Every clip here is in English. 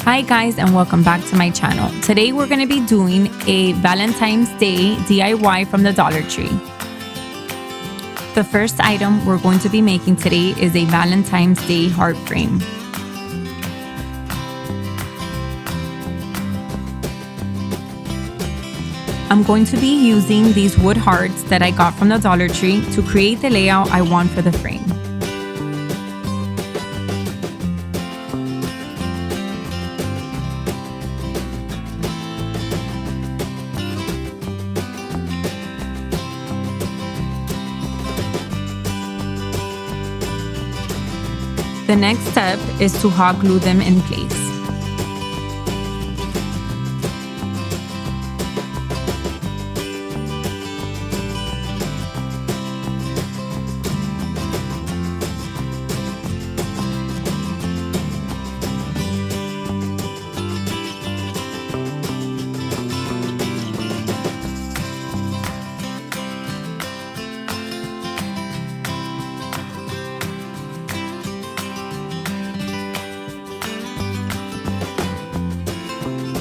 Hi guys, and welcome back to my channel. Today we're going to be doing a Valentine's Day DIY from the Dollar Tree. The first item we're going to be making today is a Valentine's Day heart frame. I'm going to be using these wood hearts that I got from the Dollar Tree to create the layout I want for the frame. The next step is to hot glue them in place.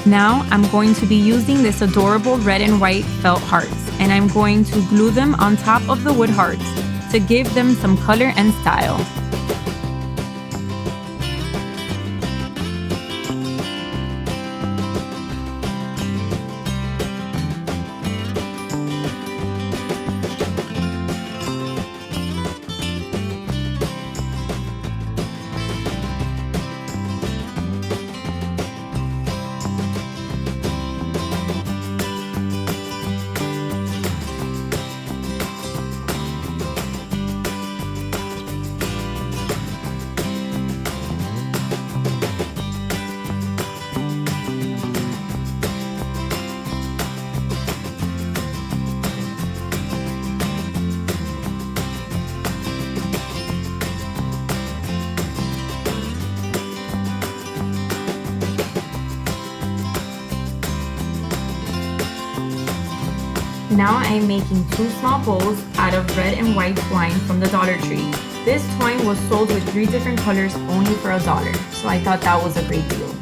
Now I'm going to be using this adorable red and white felt hearts, and I'm going to glue them on top of the wood hearts to give them some color and style. Now I am making 2 small bowls out of red and white twine from the Dollar Tree. This twine was sold with 3 different colors only for $1, so I thought that was a great deal.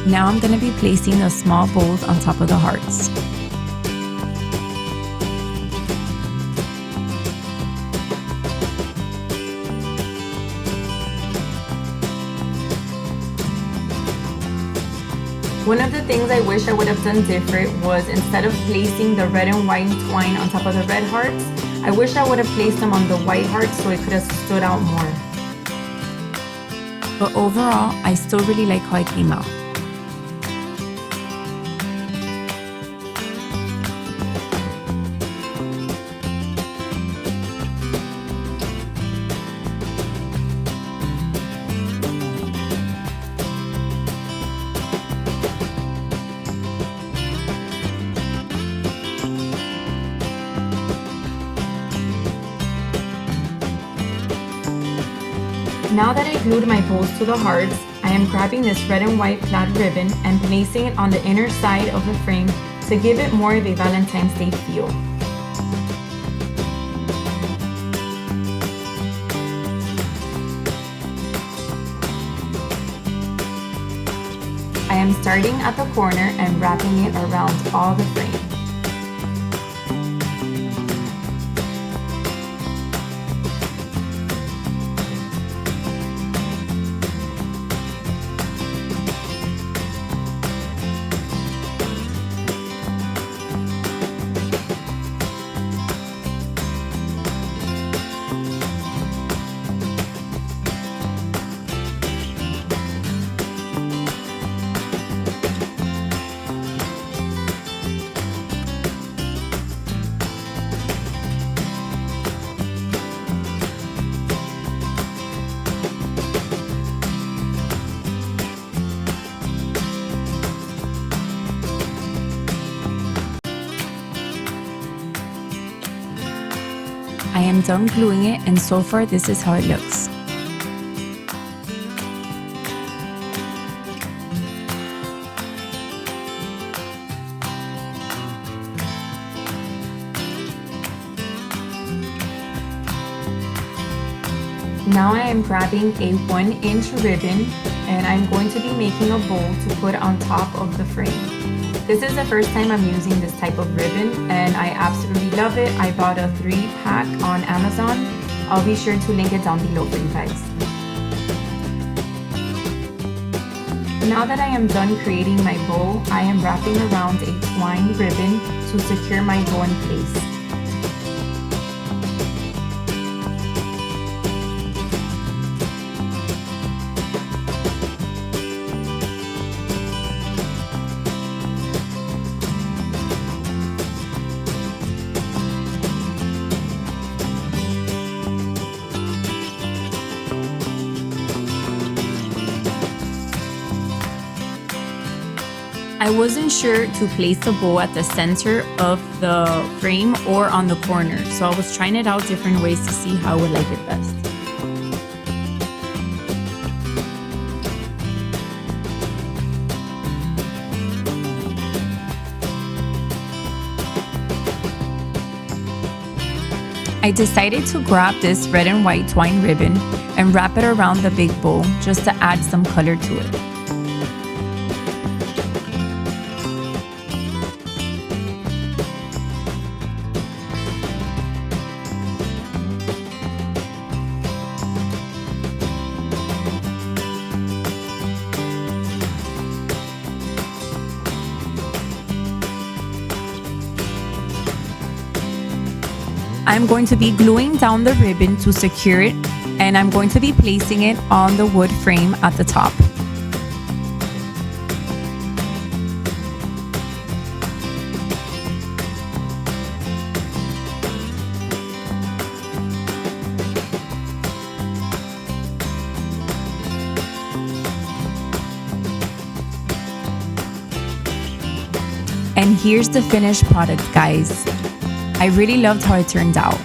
Now I'm going to be placing the small bowls on top of the hearts. One of the things I wish I would have done different was, instead of placing the red and white twine on top of the red hearts, I wish I would have placed them on the white hearts so it could have stood out more. But overall, I still really like how it came out. Now that I glued my bowls to the hearts, I am grabbing this red and white plaid ribbon and placing it on the inner side of the frame to give it more of a Valentine's Day feel. I am starting at the corner and wrapping it around all the frame. I'm done gluing it, and so far this is how it looks. Now I am grabbing a 1-inch ribbon, and I'm going to be making a bow to put on top of the frame. This is the first time I'm using this type of ribbon, and I absolutely love it. I bought a 3-pack on Amazon. I'll be sure to link it down below for you guys. Now that I am done creating my bow, I am wrapping around a twine ribbon to secure my bow in place. I wasn't sure to place the bow at the center of the frame or on the corner, so I was trying it out different ways to see how I would like it best. I decided to grab this red and white twine ribbon and wrap it around the big bow just to add some color to it. I'm going to be gluing down the ribbon to secure it, and I'm going to be placing it on the wood frame at the top. And here's the finished product, guys. I really loved how it turned out.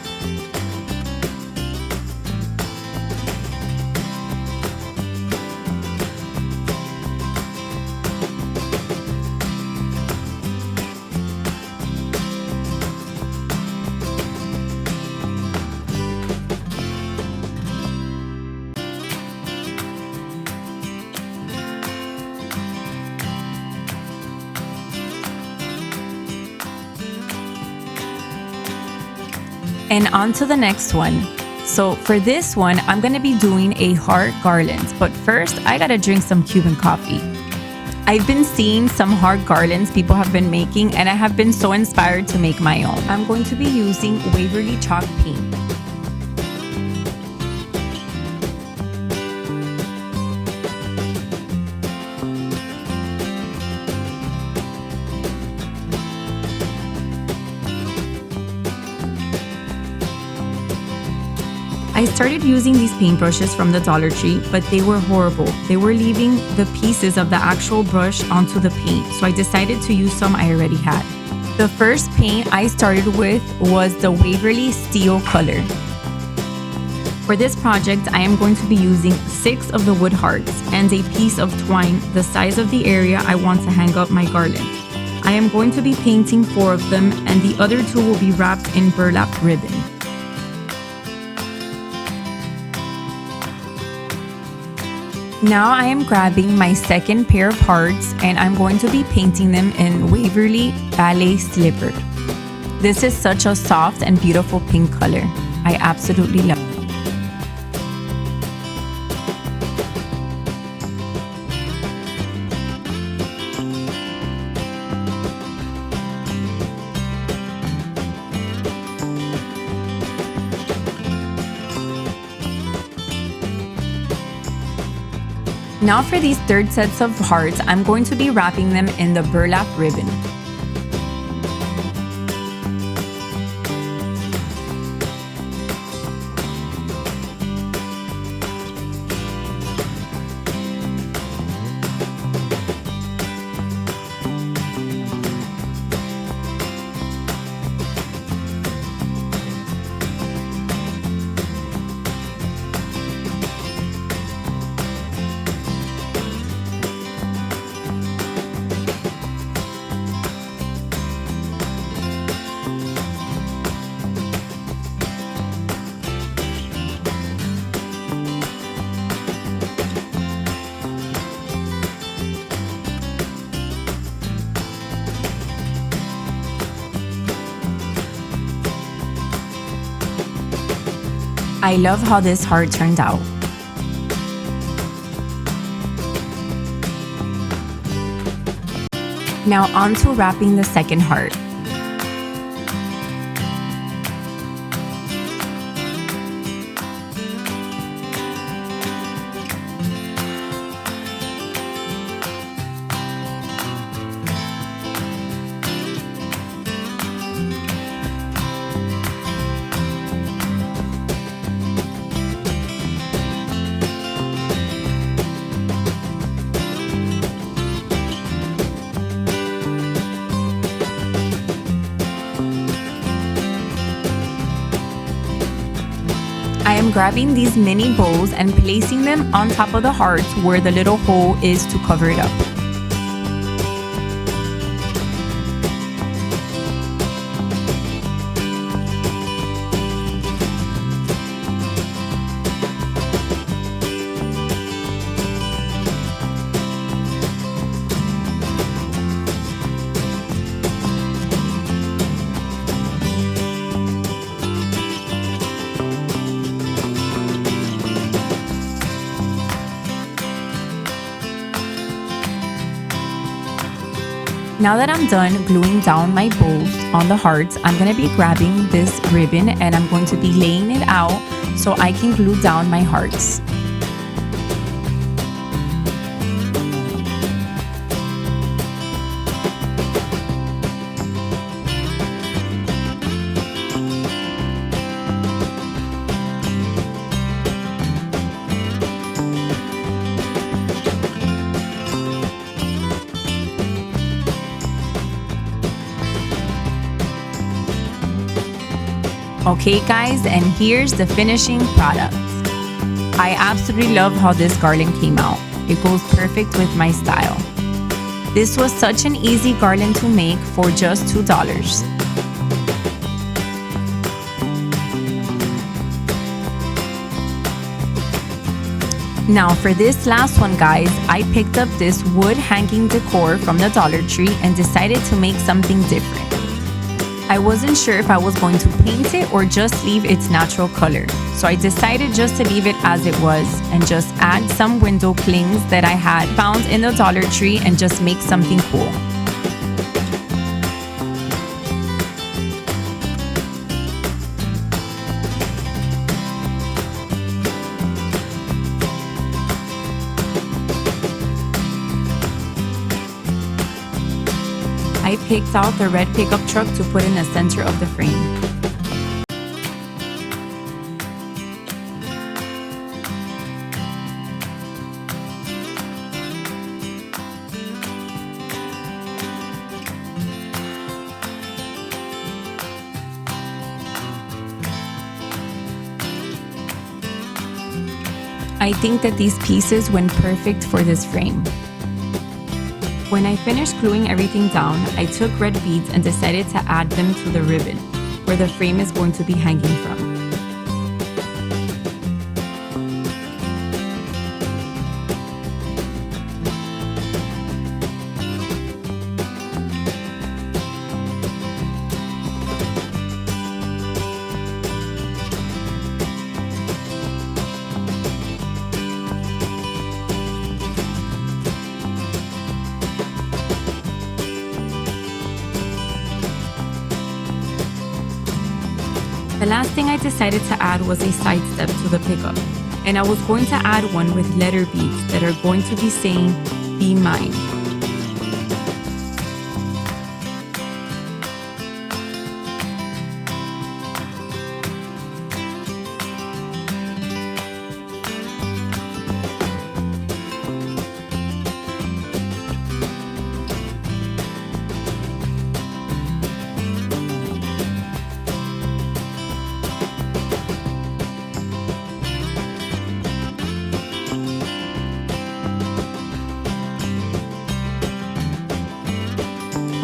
And on to the next one. So for this one, I'm gonna be doing a heart garland, but first I gotta drink some Cuban coffee. I've been seeing some heart garlands people have been making, and I have been so inspired to make my own. I'm going to be using Waverly chalk paint. I started using these paintbrushes from the Dollar Tree, but they were horrible. They were leaving the pieces of the actual brush onto the paint, so I decided to use some I already had. The first paint I started with was the Waverly Steel color. For this project, I am going to be using 6 of the wood hearts and a piece of twine the size of the area I want to hang up my garland. I am going to be painting 4 of them, and the other 2 will be wrapped in burlap ribbon. Now I am grabbing my second pair of hearts, and I'm going to be painting them in Waverly Ballet Slipper. This is such a soft and beautiful pink color. I absolutely love it. Now for these third sets of hearts, I'm going to be wrapping them in the burlap ribbon. I love how this heart turned out. Now on to wrapping the second heart. I am grabbing these mini bows and placing them on top of the hearts where the little hole is to cover it up. Now that I'm done gluing down my bows on the hearts, I'm going to be grabbing this ribbon and I'm going to be laying it out so I can glue down my hearts. Okay guys, and here's the finishing product. I absolutely love how this garland came out. It goes perfect with my style. This was such an easy garland to make for just $2. Now for this last one guys, I picked up this wood hanging decor from the Dollar Tree and decided to make something different. I wasn't sure if I was going to paint it or just leave its natural color. So I decided just to leave it as it was and just add some window clings that I had found in the Dollar Tree and just make something cool. I picked out the red pickup truck to put in the center of the frame. I think that these pieces went perfect for this frame. When I finished gluing everything down, I took red beads and decided to add them to the ribbon, where the frame is going to be hanging from. The last thing I decided to add was a side step to the pickup, and I was going to add one with letter beads that are going to be saying, "Be mine."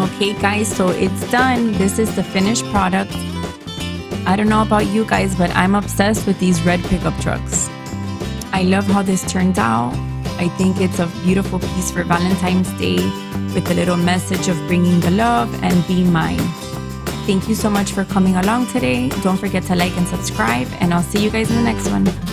Okay guys, so it's done. This is the finished product. I don't know about you guys, but I'm obsessed with these red pickup trucks. I love how this turned out. I think it's a beautiful piece for Valentine's Day with a little message of bringing the love and be mine. Thank you so much for coming along today. Don't forget to like and subscribe, and I'll see you guys in the next one.